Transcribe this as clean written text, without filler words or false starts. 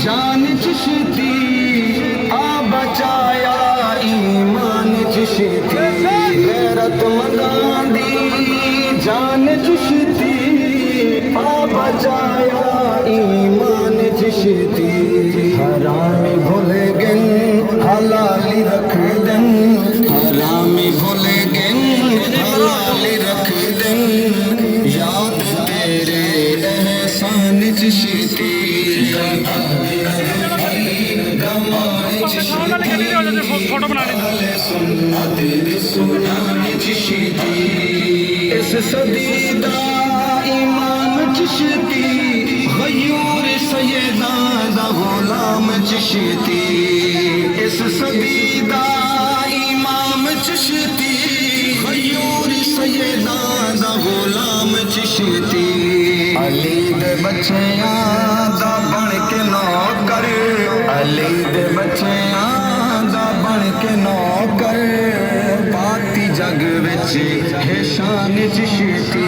जान चिश्ती आ बचाया ईमान चिश्ती गैरतमंदां दी जान चिश्ती आ बचाया ईमान चिश्ती हरामी भूले गन हलाली रख दन हरामी भूले गन हलाली रख दन याद तेरे एहसान चिश्ती इस सदी दा इमाम चिश्ती गयूर सैयदा दा गुलाम चिश्ती इस सदी दा इमाम चिश्ती गयूर सैयदा दा गुलाम चिश्ती अली दे बच्चियां दा बन के नौकर अली दे बच्चियां दा बन के नौकर बाती जग विच है शान चिश्ती।